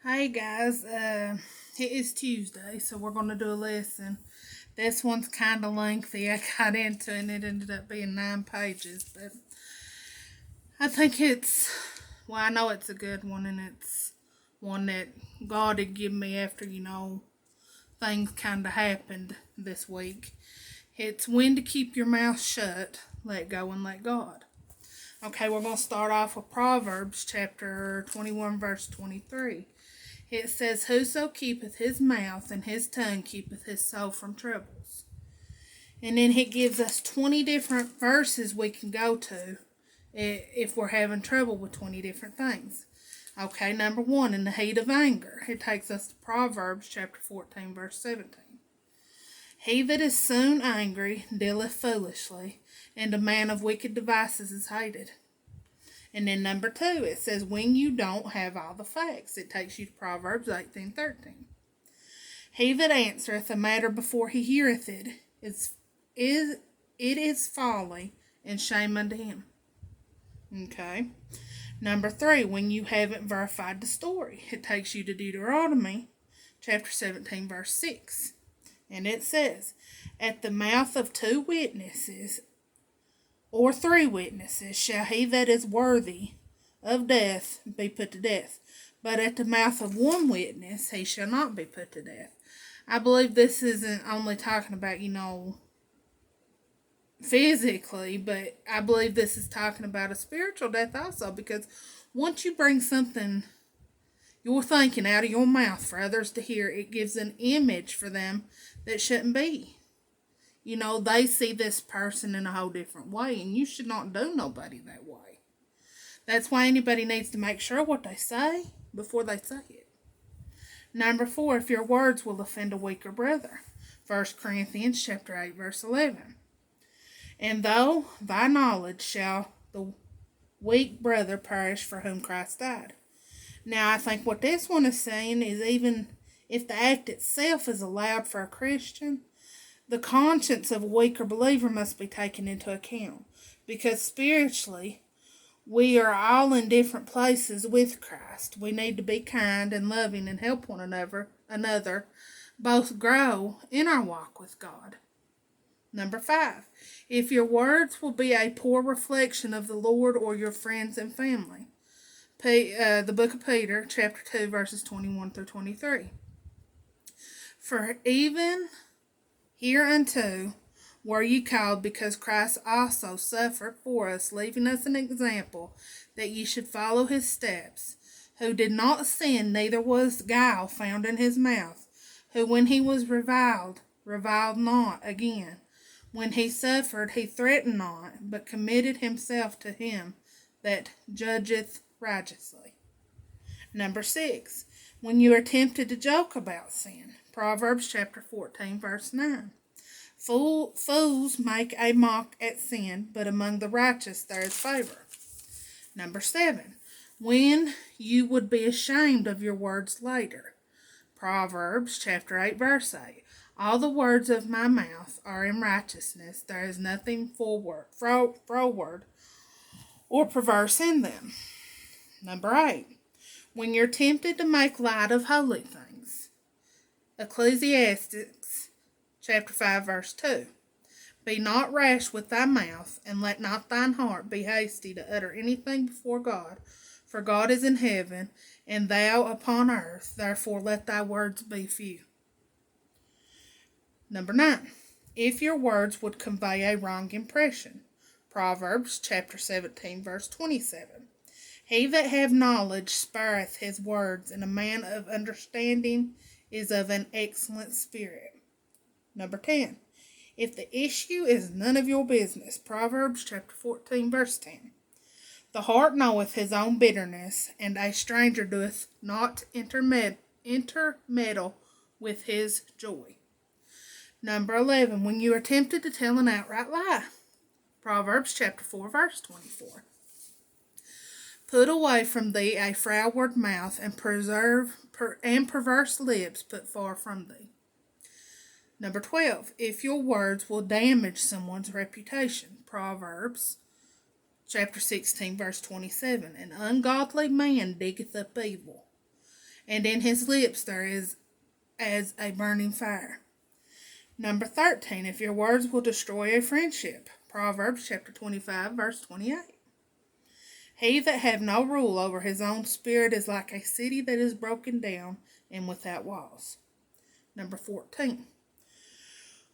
Hey guys, it is Tuesday, so we're going to do a lesson. This one's kind of lengthy. I got into it and it ended up being 9 pages, but I think I know it's a good one and it's one that God had given me after, things kind of happened this week. It's when to keep your mouth shut, let go and let God. Okay, we're going to start off with Proverbs chapter 21, verse 23. It says, Whoso keepeth his mouth and his tongue keepeth his soul from troubles. And then it gives us 20 different verses we can go to if we're having trouble with 20 different things. Okay, number 1, in the heat of anger. It takes us to Proverbs chapter 14, verse 17. He that is soon angry dealeth foolishly, and a man of wicked devices is hated. And then number 2, it says, when you don't have all the facts. It takes you to Proverbs 18:13. He that answereth a matter before he heareth it is folly and shame unto him. Okay. Number 3, when you haven't verified the story. It takes you to Deuteronomy chapter 17, verse 6. And it says, at the mouth of 2 witnesses or 3 witnesses shall he that is worthy of death be put to death. But at the mouth of 1 witness he shall not be put to death. I believe this isn't only talking about, physically, but I believe this is talking about a spiritual death also, because once you bring something you're thinking out of your mouth for others to hear, it gives an image for them that shouldn't be. They see this person in a whole different way, and you should not do nobody that way. That's why anybody needs to make sure what they say before they say it. Number 4, if your words will offend a weaker brother. 1 Corinthians chapter 8, verse 11. And though thy knowledge shall the weak brother perish for whom Christ died. Now, I think what this one is saying is, even if the act itself is allowed for a Christian, the conscience of a weaker believer must be taken into account, because spiritually we are all in different places with Christ. We need to be kind and loving and help one another both grow in our walk with God. Number 5, if your words will be a poor reflection of the Lord or your friends and family. The book of Peter, chapter 2, verses 21 through 23. For even hereunto were ye called, because Christ also suffered for us, leaving us an example that ye should follow his steps, who did not sin, neither was guile found in his mouth, who when he was reviled not again. When he suffered, he threatened not, but committed himself to him that judgeth righteously. Number 6, when you are tempted to joke about sin. Proverbs chapter 14, verse 9. Fools make a mock at sin, but among the righteous there is favor. Number 7, when you would be ashamed of your words later. Proverbs chapter 8, verse 8. All the words of my mouth are in righteousness. There is nothing froward or perverse in them. Number 8, when you're tempted to make light of holy things. Ecclesiastes chapter 5, verse 2. Be not rash with thy mouth, and let not thine heart be hasty to utter anything before God. For God is in heaven, and thou upon earth. Therefore let thy words be few. Number 9, if your words would convey a wrong impression. Proverbs chapter 17, verse 27. He that have knowledge spareth his words, and a man of understanding is of an excellent spirit. Number 10, if the issue is none of your business. Proverbs chapter 14, verse 10. The heart knoweth his own bitterness, and a stranger doeth not intermeddle with his joy. Number 11, when you are tempted to tell an outright lie. Proverbs chapter 4, verse 24. Put away from thee a froward mouth, and perverse lips put far from thee. Number 12, if your words will damage someone's reputation. Proverbs chapter 16, verse 27. An ungodly man diggeth up evil, and in his lips there is as a burning fire. Number 13, if your words will destroy a friendship. Proverbs chapter 25, verse 28. He that have no rule over his own spirit is like a city that is broken down and without walls. Number 14,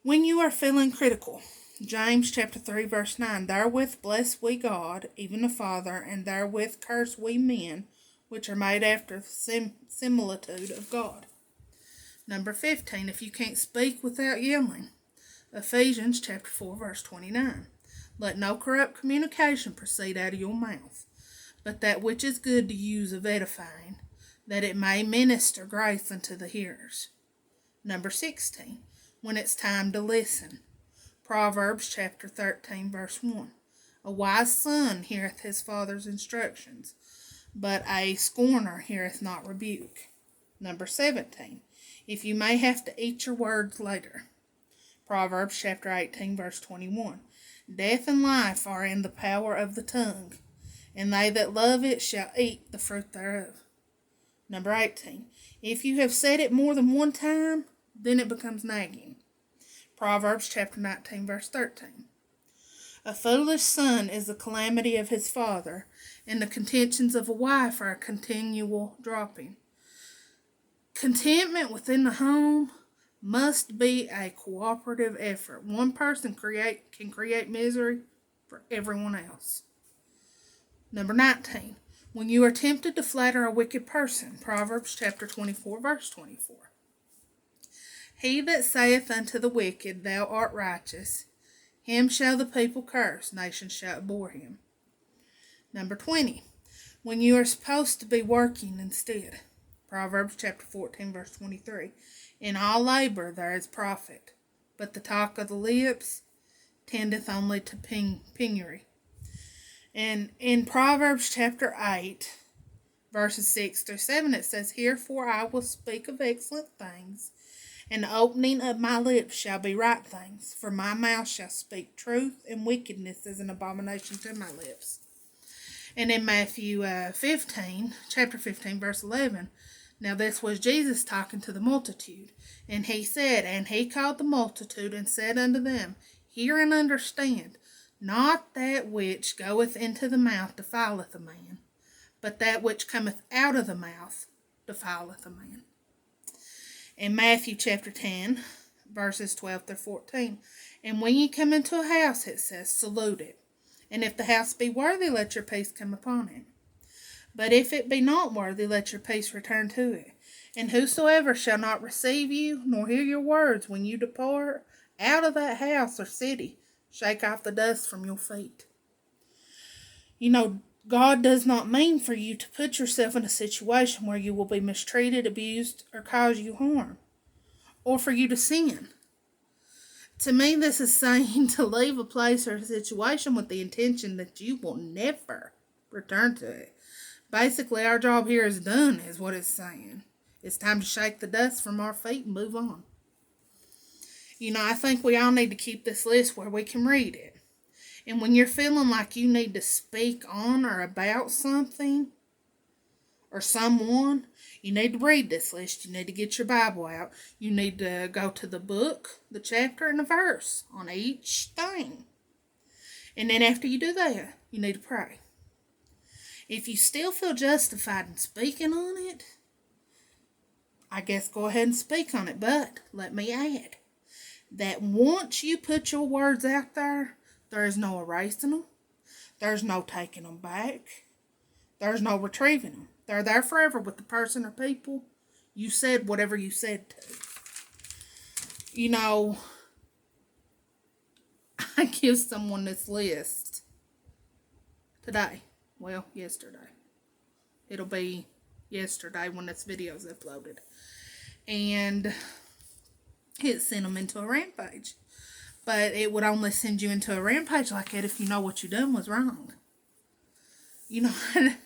when you are feeling critical. James chapter 3, verse 9, therewith bless we God, even the Father, and therewith curse we men, which are made after the similitude of God. Number 15, if you can't speak without yelling. Ephesians chapter 4, verse 29. Let no corrupt communication proceed out of your mouth, but that which is good to use of edifying, that it may minister grace unto the hearers. Number 16, when it's time to listen. Proverbs chapter 13, verse 1. A wise son heareth his father's instructions, but a scorner heareth not rebuke. Number 17, if you may have to eat your words later. Proverbs chapter 18, verse 21. Death and life are in the power of the tongue, and they that love it shall eat the fruit thereof. Number 18, if you have said it more than one time, then it becomes nagging. Proverbs chapter 19, verse 13. A foolish son is the calamity of his father, and the contentions of a wife are a continual dropping. Contentment within the home must be a cooperative effort. One person can create misery for everyone else. Number 19, when you are tempted to flatter a wicked person. Proverbs chapter 24, verse 24. He that saith unto the wicked, thou art righteous, him shall the people curse, nations shall abhor him. Number 20, when you are supposed to be working instead. Proverbs chapter 14, verse 23. In all labor there is profit, but the talk of the lips tendeth only to penury. And in Proverbs chapter 8, verses 6 through 7, it says, herefore I will speak of excellent things, and the opening of my lips shall be right things, for my mouth shall speak truth, and wickedness is an abomination to my lips. And in Matthew chapter 15, verse 11, now this was Jesus talking to the multitude, and he said, and he called the multitude, and said unto them, hear and understand, not that which goeth into the mouth defileth a man, but that which cometh out of the mouth defileth a man. In Matthew chapter 10, verses 12 through 14, and when ye come into a house, it says, salute it. And if the house be worthy, let your peace come upon it. But if it be not worthy, let your peace return to it. And whosoever shall not receive you, nor hear your words when you depart out of that house or city, shake off the dust from your feet. You know, God does not mean for you to put yourself in a situation where you will be mistreated, abused, or cause you harm, or for you to sin. To me, this is saying to leave a place or a situation with the intention that you will never return to it. Basically, our job here is done, is what it's saying. It's time to shake the dust from our feet and move on. You know, I think we all need to keep this list where we can read it. And when you're feeling like you need to speak on or about something or someone, you need to read this list. You need to get your Bible out. You need to go to the book, the chapter, and the verse on each thing. And then after you do that, you need to pray. If you still feel justified in speaking on it, I guess go ahead and speak on it. But let me add that once you put your words out there, there is no erasing them. There's no taking them back. There's no retrieving them. They're there forever with the person or people you said whatever you said to. You know, I give someone this list today. Well, yesterday. It'll be yesterday when this video is uploaded. And it sent them into a rampage. But it would only send you into a rampage like that if you know what you done was wrong. You know what?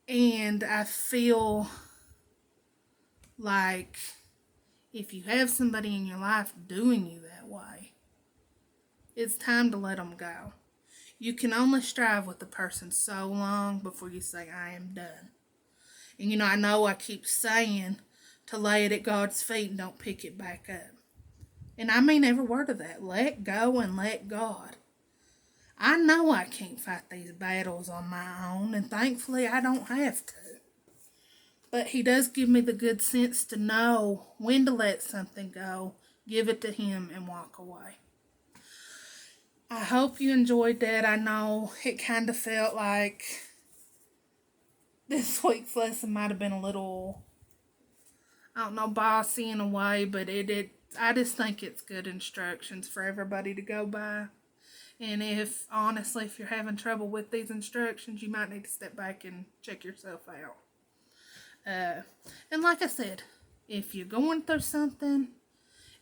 And I feel like if you have somebody in your life doing you that way, it's time to let them go. You can only strive with the person so long before you say, I am done. And I know I keep saying to lay it at God's feet and don't pick it back up. And I mean every word of that. Let go and let God. I know I can't fight these battles on my own, and thankfully I don't have to. But He does give me the good sense to know when to let something go, give it to Him, and walk away. I hope you enjoyed that. I know it kind of felt like this week's lesson might have been a little, I don't know, bossy in a way, but I just think it's good instructions for everybody to go by. And if you're having trouble with these instructions, you might need to step back and check yourself out. And like I said, if you're going through something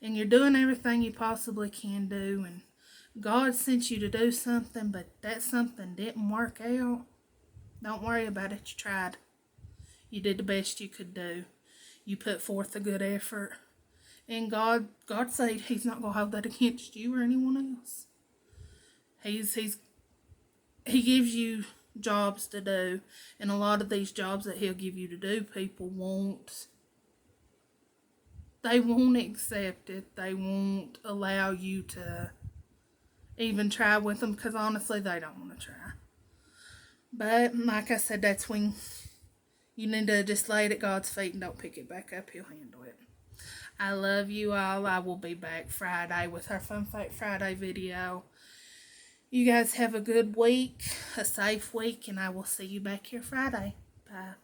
and you're doing everything you possibly can do, and God sent you to do something, but that something didn't work out, don't worry about it. You tried. You did the best you could do. You put forth a good effort. And God said He's not going to hold that against you or anyone else. He gives you jobs to do, and a lot of these jobs that He'll give you to do, people won't accept it. They won't allow you to even try with them, because honestly they don't want to try. But like I said, that's when you need to just lay it at God's feet and don't pick it back up. He'll handle it. I love you all. I will be back Friday with our Fun Fact Friday video. You guys have a good week, a safe week, and I will see you back here Friday. Bye.